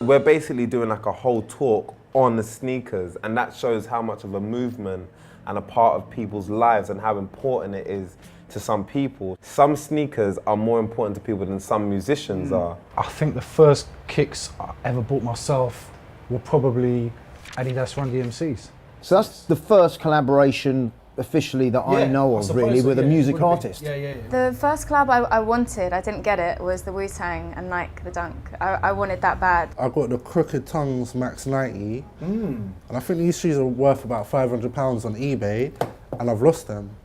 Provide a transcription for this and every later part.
We're basically doing like a whole talk on the sneakers, and that shows how much of a movement and a part of people's lives and how important it is to some people. Some sneakers are more important to people than some musicians are. I think the first kicks I ever bought myself were probably Adidas Run DMCs. So that's the first collaboration officially that I know of, really, with a music artist. The first collab I wanted, I didn't get it, was the Wu-Tang and Nike the Dunk. I wanted that bad. I got the Crooked Tongues Max 90, and I think these shoes are worth about £500 on eBay, and I've lost them.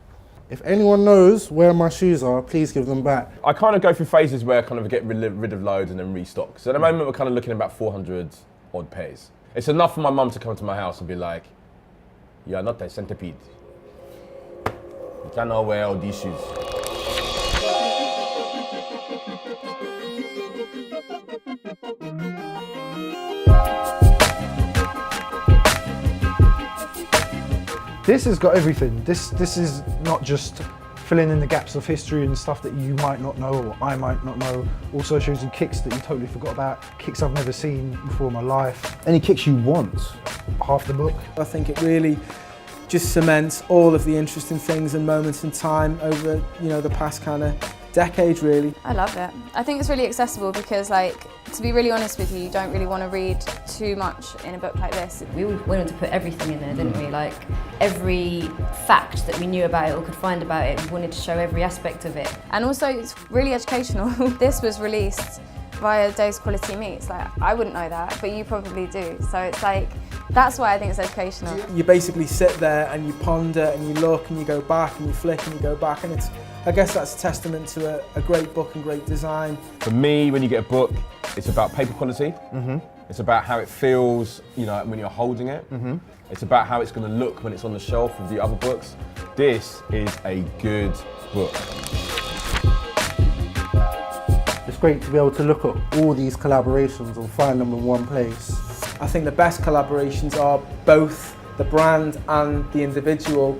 If anyone knows where my shoes are, please give them back. I kind of go through phases where I kind of get rid of loads and then restock. So at the moment we're kind of looking at about 400 odd pairs. It's enough for my mum to come to my house and be like, "You are not a centipede. You cannot wear all these shoes." This has got everything. This is not just filling in the gaps of history and stuff that you might not know or I might not know. Also shows you kicks that you totally forgot about, kicks I've never seen before in my life. Any kicks you want? Half the book. I think it really just cements all of the interesting things and moments in time over, the past kind of decade, really. I love it. I think it's really accessible because, to be really honest with you, you don't really want to read too much in a book like this. We wanted to put everything in there, didn't we? Like, every fact that we knew about it or could find about it, we wanted to show every aspect of it. And also, it's really educational. This was released via Dave's Quality Meats. I wouldn't know that, but you probably do. So it's that's why I think it's educational. You basically sit there and you ponder and you look and you go back and you flick and you go back, and I guess that's a testament to a great book and great design. For me, when you get a book, it's about paper quality. It's about how it feels, when you're holding it. It's about how it's going to look when it's on the shelf with the other books. This is a good book. It's great to be able to look at all these collaborations and find them in one place. I think the best collaborations are both the brand and the individual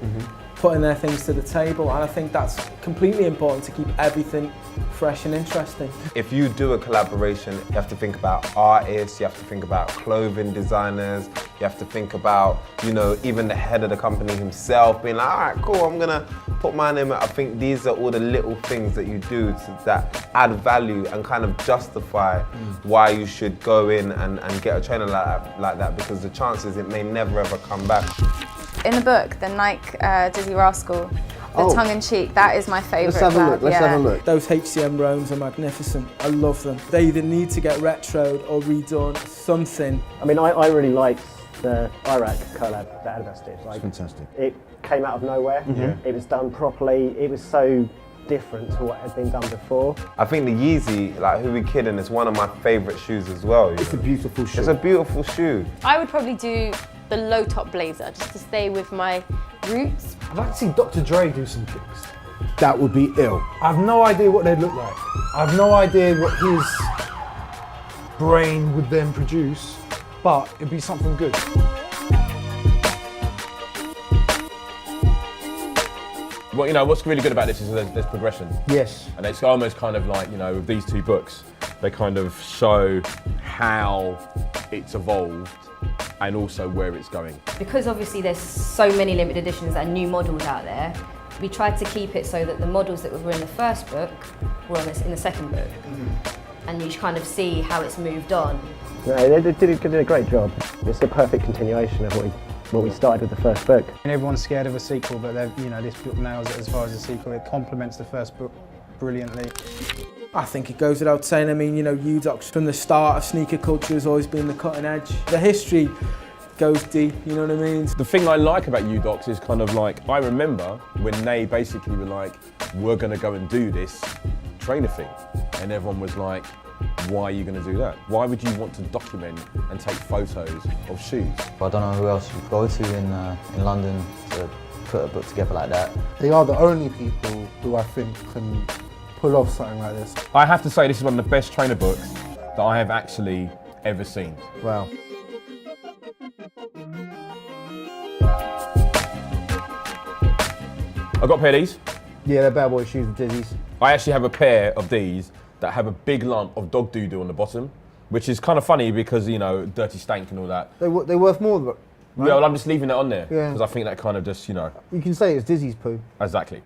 putting their things to the table, and I think that's completely important to keep everything fresh and interesting. If you do a collaboration, you have to think about artists, you have to think about clothing designers, you have to think about, even the head of the company himself being like, all right, cool, I'm gonna put my name in. I think these are all the little things that you do that add value and kind of justify why you should go in and get a trainer like that, because the chances it may never ever come back. In the book, the Nike Dizzy Rascal, the tongue-in-cheek, that is my favourite. Let's have a look, let's have a look. Those HCM Roams are magnificent. I love them. They either need to get retroed or redone, something. I mean, I really liked the Iraq collab that Adidas did. Fantastic. It came out of nowhere. It was done properly. It was so different to what had been done before. I think the Yeezy, who we kidding, is one of my favourite shoes as well. It's a beautiful shoe. It's a beautiful shoe. I would probably do the low top blazer just to stay with my roots. I'd like to see Dr. Dre do some kicks. That would be ill. I have no idea what they'd look like. I have no idea what his brain would then produce, but it'd be something good. Well, what's really good about this is there's progression. Yes. And it's almost kind of like, with these two books, they kind of show how it's evolved and also where it's going. Because obviously there's so many limited editions and new models out there, we tried to keep it so that the models that were in the first book were in the second book. And you kind of see how it's moved on. No, they did a great job. It's the perfect continuation of what we started with the first book. And everyone's scared of a sequel, but this book nails it as far as a sequel. It complements the first book brilliantly. I think it goes without saying, U-Dox from the start of sneaker culture has always been the cutting edge. The history goes deep, you know what I mean? The thing I like about U-Dox is kind of I remember when they basically were like, we're gonna go and do this trainer thing. And everyone was like, why are you going to do that? Why would you want to document and take photos of shoes? I don't know who else you go to in London to put a book together like that. They are the only people who I think can pull off something like this. I have to say this is one of the best trainer books that I have actually ever seen. Wow. I got a pair of these. Yeah, they're bad boy shoes with Dizzies. I actually have a pair of these that have a big lump of dog doo-doo on the bottom, Which is kind of funny because, you know, Dirty Stank and all that. They're worth more, right? Yeah, well, I'm just leaving that on there Yeah. because I think that kind of just, you know. You can say it's Dizzy's poo. Exactly.